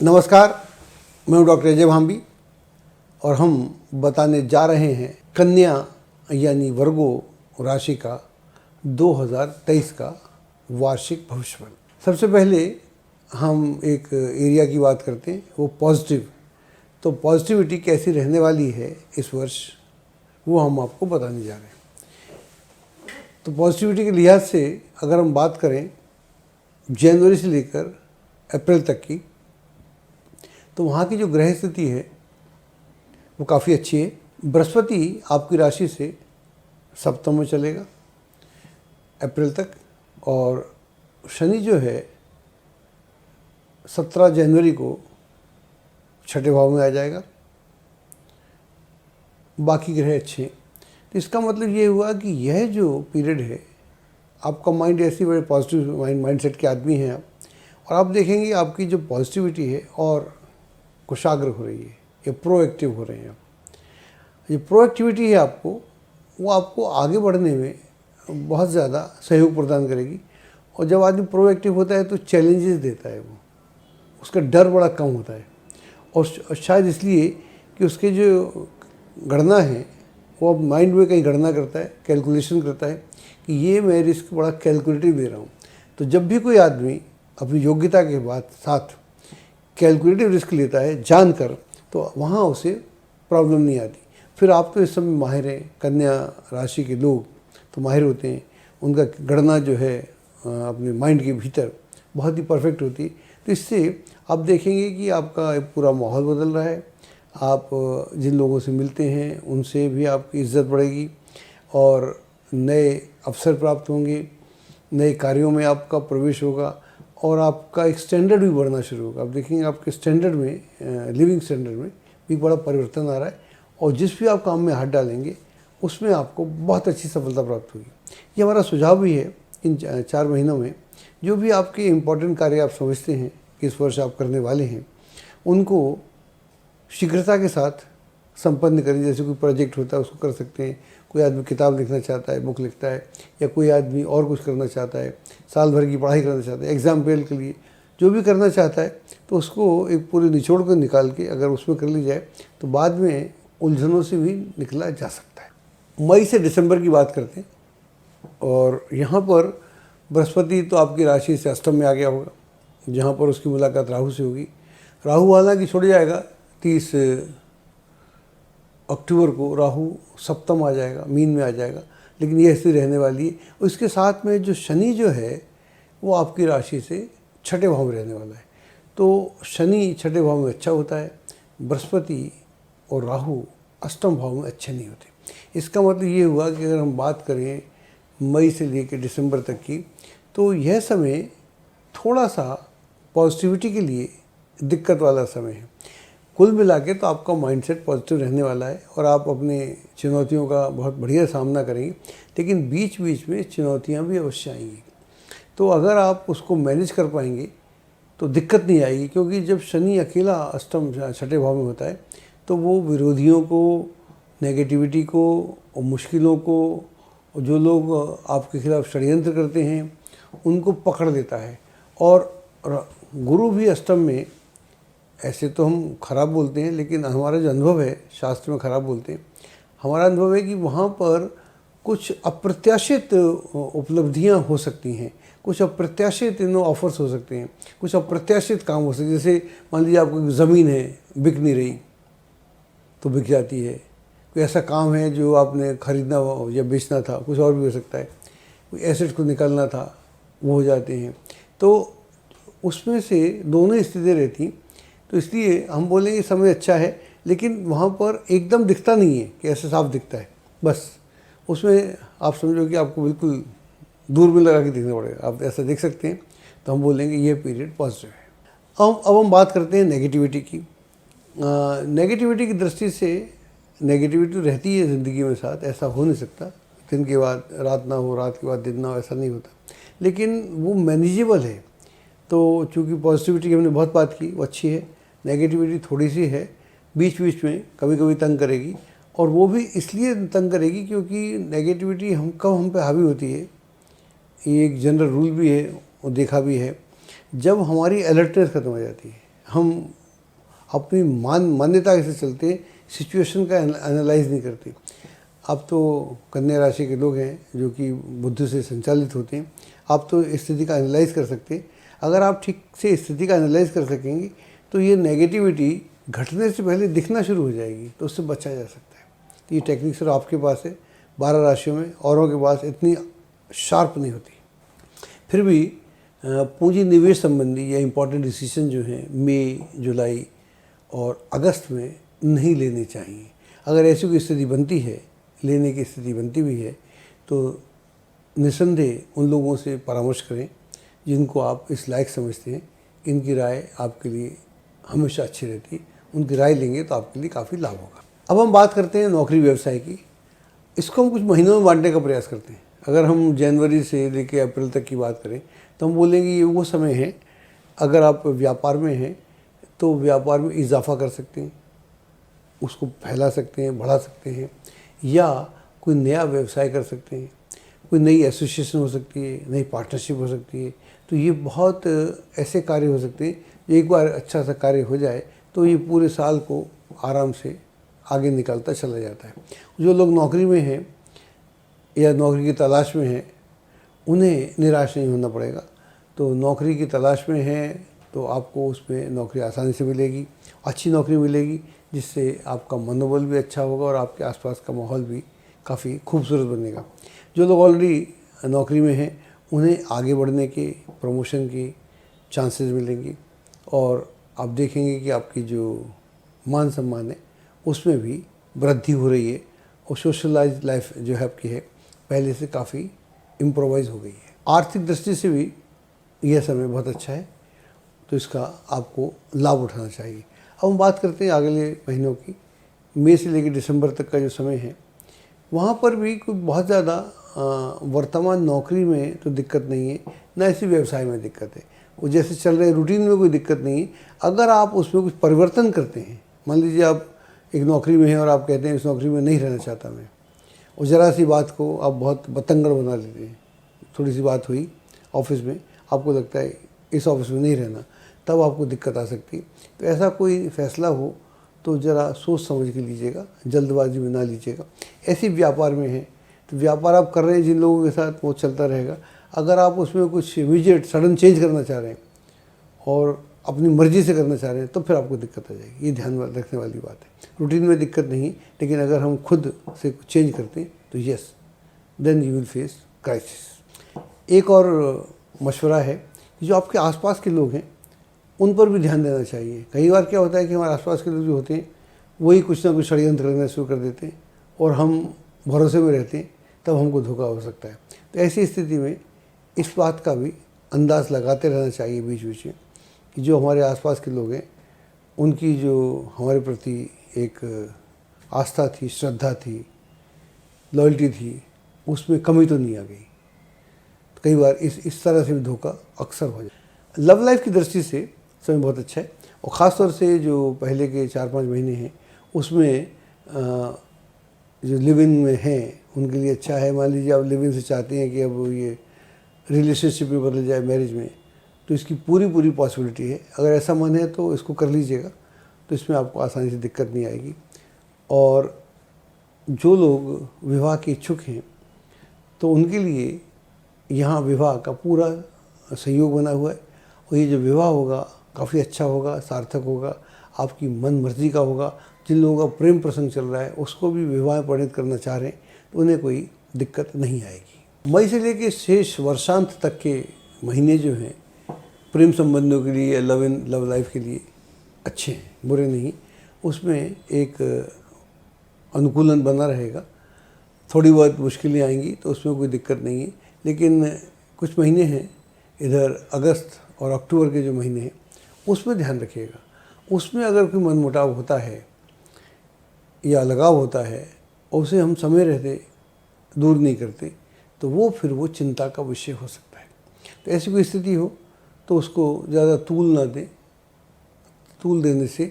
नमस्कार, मैं हूं डॉक्टर अजय भांबी और हम बताने जा रहे हैं कन्या यानी वर्गो राशि का 2023 का वार्षिक भविष्यवाणी। सबसे पहले हम एक एरिया की बात करते हैं, वो पॉजिटिव। तो पॉजिटिविटी कैसी रहने वाली है इस वर्ष, वो हम आपको बताने जा रहे हैं। तो पॉजिटिविटी के लिहाज से अगर हम बात करें जनवरी से लेकर अप्रैल तक की, तो वहाँ की जो ग्रह स्थिति है वो काफ़ी अच्छी है। बृहस्पति आपकी राशि से सप्तम में चलेगा अप्रैल तक, और शनि जो है 17 जनवरी को छठे भाव में आ जाएगा। बाकी ग्रह अच्छे हैं। तो इसका मतलब ये हुआ कि यह जो पीरियड है, आपका माइंड ऐसी बड़े पॉजिटिव माइंडसेट के आदमी हैं आप, और आप देखेंगे आपकी जो पॉजिटिविटी है और कुशाग्र हो रही है, ये प्रोएक्टिव हो रहे हैं आप। ये प्रोएक्टिविटी है आपको, वो आपको आगे बढ़ने में बहुत ज़्यादा सहयोग प्रदान करेगी। और जब आदमी प्रोएक्टिव होता है तो चैलेंजेस देता है, वो उसका डर बड़ा कम होता है। और शायद इसलिए कि उसके जो गणना है वो अब माइंड में कहीं गणना करता है, कैलकुलेशन करता है कि ये मैं रिस्क बड़ा कैलकुलेटिव ले रहा हूँ। तो जब भी कोई आदमी अपनी योग्यता के साथ कैलकुलेटिव रिस्क लेता है जानकर, तो वहाँ उसे प्रॉब्लम नहीं आती। फिर आप तो इस समय माहिर हैं, कन्या राशि के लोग तो माहिर होते हैं, उनका गणना जो है अपने माइंड के भीतर बहुत ही परफेक्ट होती है। तो इससे आप देखेंगे कि आपका एक पूरा माहौल बदल रहा है। आप जिन लोगों से मिलते हैं उनसे भी आपकी इज्जत बढ़ेगी और नए अवसर प्राप्त होंगे, नए कार्यों में आपका प्रवेश होगा और आपका एक स्टैंडर्ड भी बढ़ना शुरू होगा। आप देखेंगे आपके स्टैंडर्ड में, लिविंग स्टैंडर्ड में भी बड़ा परिवर्तन आ रहा है, और जिस भी आप काम में हाथ डालेंगे उसमें आपको बहुत अच्छी सफलता प्राप्त होगी। ये हमारा सुझाव भी है इन 4 महीनों में। जो भी आपके इम्पोर्टेंट कार्य आप समझते हैं कि इस वर्ष आप करने वाले हैं, उनको शीघ्रता के साथ संपन्न करें। जैसे कोई प्रोजेक्ट होता है उसको कर सकते हैं, कोई आदमी किताब लिखना चाहता है, बुक लिखता है, या कोई आदमी और कुछ करना चाहता है, साल भर की पढ़ाई करना चाहता है, एग्ज़ाम फेल के लिए जो भी करना चाहता है, तो उसको एक पूरी निचोड़ कर निकाल के अगर उसमें कर ली जाए तो बाद में उलझनों से भी निकला जा सकता है। मई से दिसंबर की बात करते हैं, और यहाँ पर बृहस्पति तो आपकी राशि से अष्टम में आ गया होगा, जहाँ पर उसकी मुलाकात राहु से होगी। राहु हालांकि छोड़ जाएगा, 30 अक्टूबर को राहु सप्तम आ जाएगा, मीन में आ जाएगा, लेकिन ये स्थिति रहने वाली है। उसके साथ में जो शनि जो है वो आपकी राशि से छठे भाव में रहने वाला है। तो शनि छठे भाव में अच्छा होता है, बृहस्पति और राहु अष्टम भाव में अच्छे नहीं होते। इसका मतलब ये हुआ कि अगर हम बात करें मई से लेकर दिसंबर तक की, तो यह समय थोड़ा सा पॉजिटिविटी के लिए दिक्कत वाला समय है। कुल मिला के तो आपका माइंडसेट पॉजिटिव रहने वाला है और आप अपने चुनौतियों का बहुत बढ़िया सामना करेंगे, लेकिन बीच बीच में चुनौतियां भी अवश्य आएंगी। तो अगर आप उसको मैनेज कर पाएंगे तो दिक्कत नहीं आएगी, क्योंकि जब शनि अकेला अष्टम छठे भाव में होता है तो वो विरोधियों को, नेगेटिविटी को और मुश्किलों को, और जो लोग आपके खिलाफ षड्यंत्र करते हैं उनको पकड़ लेता है। और गुरु भी अष्टम में, ऐसे तो हम खराब बोलते हैं, लेकिन हमारा जो अनुभव है, शास्त्र में खराब बोलते हैं, हमारा अनुभव है कि वहाँ पर कुछ अप्रत्याशित उपलब्धियाँ हो सकती हैं, कुछ अप्रत्याशित ऑफर्स हो सकते हैं, कुछ अप्रत्याशित काम हो सकते हैं। जैसे मान लीजिए आपको ज़मीन है, बिक नहीं रही तो बिक जाती है। कोई ऐसा काम है जो आपने खरीदना या बेचना था, कुछ और भी हो सकता है, कोई एसेट को निकालना था, वो हो जाते हैं। तो उसमें से दोनों स्थितियाँ रहती। तो इसलिए हम बोलेंगे समय अच्छा है, लेकिन वहाँ पर एकदम दिखता नहीं है कि ऐसे साफ दिखता है, बस उसमें आप समझो कि आपको बिल्कुल दूर में लगा के देखना पड़ेगा, आप ऐसा देख सकते हैं। तो हम बोलेंगे ये पीरियड पॉजिटिव है। अब हम बात करते हैं नेगेटिविटी की। नेगेटिविटी की दृष्टि से नेगेटिविटी रहती है ज़िंदगी में साथ, ऐसा हो नहीं सकता दिन के बाद रात ना हो, रात के बाद दिन ना हो, ऐसा नहीं होता, लेकिन वो मैनेजेबल है। तो चूँकि पॉजिटिविटी की हमने बहुत बात की, वो अच्छी है। नेगेटिविटी थोड़ी सी है, बीच बीच में कभी कभी तंग करेगी, और वो भी इसलिए तंग करेगी क्योंकि नेगेटिविटी हम पे हावी होती है। ये एक जनरल रूल भी है और देखा भी है, जब हमारी अलर्टनेस ख़त्म हो जाती है, हम अपनी मान्यता से चलते हैं, सिचुएशन का एनालाइज नहीं करते। आप तो कन्या राशि के लोग हैं जो कि बुद्धि से संचालित होते हैं, आप तो स्थिति का एनालाइज कर सकते हैं। अगर आप ठीक से स्थिति का एनालाइज कर सकेंगे तो ये नेगेटिविटी घटने से पहले दिखना शुरू हो जाएगी, तो उससे बचा जा सकता है। तो ये टेक्निक सिर्फ आपके पास है, 12 राशियों में औरों के पास इतनी शार्प नहीं होती। फिर भी पूंजी निवेश संबंधी या इम्पोर्टेंट डिसीजन जो हैं मई, जुलाई और अगस्त में नहीं लेने चाहिए। अगर ऐसी कोई स्थिति बनती है, लेने की स्थिति बनती भी है, तो निसंदेह उन लोगों से परामर्श करें जिनको आप इस लायक समझते हैं। इनकी राय आपके लिए हमेशा अच्छी रहती है, उनकी राय लेंगे तो आपके लिए काफ़ी लाभ होगा। अब हम बात करते हैं नौकरी व्यवसाय की। इसको हम कुछ महीनों में बांटने का प्रयास करते हैं। अगर हम जनवरी से लेकर अप्रैल तक की बात करें तो हम बोलेंगे ये वो समय है, अगर आप व्यापार में हैं तो व्यापार में इजाफा कर सकते हैं, उसको फैला सकते हैं, बढ़ा सकते हैं, या कोई नया व्यवसाय कर सकते हैं, कोई नई एसोसिएशन हो सकती है, नई पार्टनरशिप हो सकती है। तो ये बहुत ऐसे कार्य हो सकते हैं जो एक बार अच्छा सा कार्य हो जाए तो ये पूरे साल को आराम से आगे निकलता चला जाता है। जो लोग नौकरी में हैं या नौकरी की तलाश में हैं, उन्हें निराश नहीं होना पड़ेगा। तो नौकरी की तलाश में हैं तो आपको उसमें नौकरी आसानी से मिलेगी, अच्छी नौकरी मिलेगी, जिससे आपका मनोबल भी अच्छा होगा और आपके आसपास का माहौल भी काफ़ी खूबसूरत बनेगा। जो लोग ऑलरेडी नौकरी में हैं उन्हें आगे बढ़ने के, प्रमोशन के चांसेस मिलेंगे और आप देखेंगे कि आपकी जो मान सम्मान है उसमें भी वृद्धि हो रही है और सोशलाइज लाइफ जो है आपकी है पहले से काफ़ी इम्प्रोवाइज हो गई है। आर्थिक दृष्टि से भी यह समय बहुत अच्छा है, तो इसका आपको लाभ उठाना चाहिए। अब हम बात करते हैं अगले महीनों की। मई से लेकर दिसंबर तक का जो समय है, वहाँ पर भी कोई बहुत ज़्यादा वर्तमान नौकरी में तो दिक्कत नहीं है, न ऐसी व्यवसाय में दिक्कत है। वो जैसे चल रहे रूटीन में कोई दिक्कत नहीं है। अगर आप उसमें कुछ परिवर्तन करते हैं, मान लीजिए आप एक नौकरी में हैं और आप कहते हैं इस नौकरी में नहीं रहना चाहता मैं, और ज़रा सी बात को आप बहुत बतंगड़ बना लेते हैं। थोड़ी सी बात हुई ऑफिस में, आपको लगता है इस ऑफिस में नहीं रहना, तब आपको दिक्कत आ सकती है। तो ऐसा कोई फैसला हो तो ज़रा सोच समझ के लीजिएगा, जल्दबाजी में ना लीजिएगा। ऐसी व्यापार में है तो व्यापार आप कर रहे हैं जिन लोगों के साथ वो चलता रहेगा। अगर आप उसमें कुछ इमीडिएट सडन चेंज करना चाह रहे हैं और अपनी मर्ज़ी से करना चाह रहे हैं तो फिर आपको दिक्कत आ जाएगी। ये ध्यान रखने वाली बात है। रूटीन में दिक्कत नहीं, लेकिन अगर हम खुद से कुछ चेंज करते हैं तो yes, then you will face crisis. एक और मशवरा है कि जो आपके आसपास के लोग हैं उन पर भी ध्यान देना चाहिए। कई बार क्या होता है कि हमारे आसपास के लोग जो होते हैं वही कुछ ना कुछ षड्यंत्र करना शुरू कर देते हैं और हम भरोसे में रहते हैं, तब हमको धोखा हो सकता है। तो ऐसी स्थिति में इस बात का भी अंदाज़ लगाते रहना चाहिए बीच बीच में कि जो हमारे आसपास के लोग हैं उनकी जो हमारे प्रति एक आस्था थी, श्रद्धा थी, लॉयल्टी थी, उसमें कमी तो नहीं आ गई। तो कई बार इस तरह से भी धोखा अक्सर हो जाए। लव लाइफ की दृष्टि से समय बहुत अच्छा है और ख़ास तौर से जो पहले के 4-5 महीने हैं उसमें जो लिव इन में हैं उनके लिए अच्छा है। मान लीजिए आप लिव इन से चाहते हैं कि अब ये रिलेशनशिप में बदल जाए मैरिज में, तो इसकी पूरी पॉसिबिलिटी है। अगर ऐसा मन है तो इसको कर लीजिएगा, तो इसमें आपको आसानी से दिक्कत नहीं आएगी। और जो लोग विवाह के इच्छुक हैं तो उनके लिए यहाँ विवाह का पूरा सहयोग बना हुआ है और ये जो विवाह होगा काफ़ी अच्छा होगा, सार्थक होगा, आपकी मन मर्जी का होगा। जिन लोगों का प्रेम प्रसंग चल रहा है उसको भी विवाह परिणत करना चाह रहे हैं तो उन्हें कोई दिक्कत नहीं आएगी। मई से लेकर शेष वर्षांत तक के महीने जो हैं प्रेम संबंधों के लिए, लव लाइफ के लिए अच्छे हैं, बुरे नहीं। उसमें एक अनुकूलन बना रहेगा। थोड़ी बहुत मुश्किलें आएंगी तो उसमें कोई दिक्कत नहीं है, लेकिन कुछ महीने हैं इधर अगस्त और अक्टूबर के जो महीने हैं उसमें ध्यान रखिएगा। उसमें अगर कोई मनमुटाव होता है या लगाव होता है और उसे हम समय रहते दूर नहीं करते तो वो चिंता का विषय हो सकता है। तो ऐसी कोई स्थिति हो तो उसको ज़्यादा तूल ना दें। तूल देने से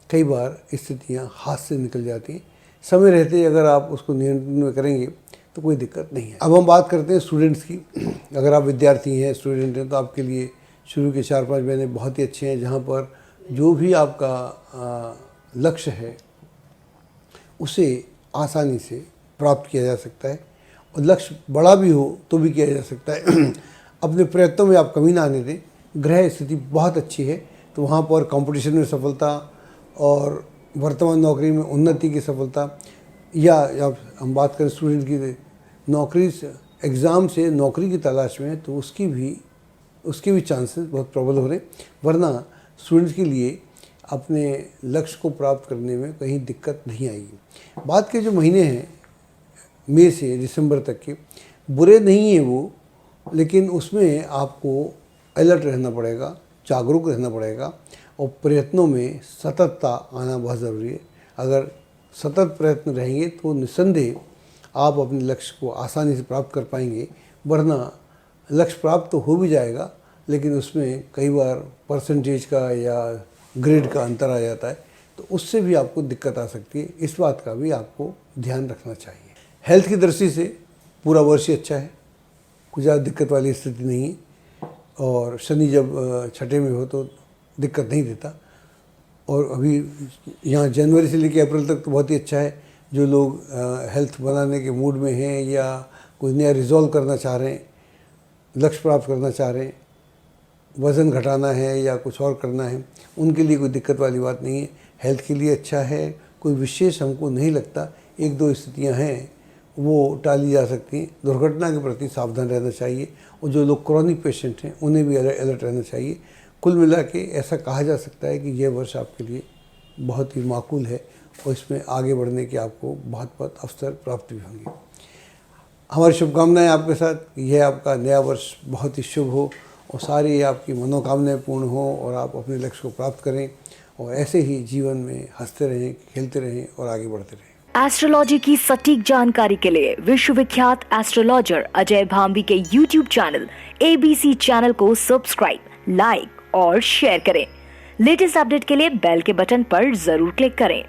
कई बार स्थितियाँ हाथ से निकल जाती हैं। समय रहते अगर आप उसको नियंत्रण में करेंगे तो कोई दिक्कत नहीं है। अब हम बात करते हैं स्टूडेंट्स की। अगर आप विद्यार्थी हैं, स्टूडेंट हैं, तो आपके लिए शुरू के 4-5 महीने बहुत ही अच्छे हैं, जहाँ पर जो भी आपका लक्ष्य है उसे आसानी से प्राप्त किया जा सकता है, और लक्ष्य बड़ा भी हो तो भी किया जा सकता है। अपने प्रयत्नों में आप कमी ना आने दें। ग्रह स्थिति बहुत अच्छी है, तो वहाँ पर कंपटीशन में सफलता और वर्तमान नौकरी में उन्नति की सफलता, या हम बात करें स्टूडेंट की, नौकरी से एग्ज़ाम से नौकरी की तलाश में है तो उसके भी चांसेस बहुत प्रबल हो रहे हैं। वरना स्टूडेंट्स के लिए अपने लक्ष्य को प्राप्त करने में कहीं दिक्कत नहीं आएगी। बाद के जो महीने हैं मई से दिसंबर तक के, बुरे नहीं है वो, लेकिन उसमें आपको अलर्ट रहना पड़ेगा, जागरूक रहना पड़ेगा, और प्रयत्नों में सततता आना बहुत ज़रूरी है। अगर सतत प्रयत्न रहेंगे तो निस्संदेह आप अपने लक्ष्य को आसानी से प्राप्त कर पाएंगे। वरना लक्ष्य प्राप्त तो हो भी जाएगा, लेकिन उसमें कई बार परसेंटेज का या ग्रेड का अंतर आ जाता है, तो उससे भी आपको दिक्कत आ सकती है। इस बात का भी आपको ध्यान रखना चाहिए। हेल्थ की दृष्टि से पूरा वर्ष ही अच्छा है, कुछ ज़्यादा दिक्कत वाली स्थिति नहीं है, और शनि जब छठे में हो तो दिक्कत नहीं देता। और अभी यहाँ जनवरी से लेकर अप्रैल तक तो बहुत ही अच्छा है। जो लोग हेल्थ बनाने के मूड में हैं या कोई नया रिजॉल्व करना चाह रहे हैं, लक्ष्य प्राप्त करना चाह रहे हैं, वज़न घटाना है या कुछ और करना है, उनके लिए कोई दिक्कत वाली बात नहीं है। हेल्थ के लिए अच्छा है, कोई विशेष हमको नहीं लगता। एक दो स्थितियाँ हैं वो टाली जा सकती हैं। दुर्घटना के प्रति सावधान रहना चाहिए, और जो लोग क्रॉनिक पेशेंट हैं उन्हें भी अलर्ट रहना चाहिए। कुल मिला के ऐसा कहा जा सकता है कि यह वर्ष आपके लिए बहुत ही माकूल है, और इसमें आगे बढ़ने के आपको बहुत बहुत अवसर प्राप्त भी होंगे। हमारी शुभकामनाएं आपके साथ। यह आपका नया वर्ष बहुत ही शुभ हो, और सारी आपकी मनोकामनाएं पूर्ण हो, और आप अपने लक्ष्य को प्राप्त करें, और ऐसे ही जीवन में हंसते रहें, खेलते रहें और आगे बढ़ते रहें। एस्ट्रोलॉजी की सटीक जानकारी के लिए विश्वविख्यात एस्ट्रोलॉजर अजय भांबी के YouTube चैनल ABC चैनल को सब्सक्राइब, लाइक और शेयर करें। लेटेस्ट अपडेट के लिए बेल के बटन पर जरूर क्लिक करें।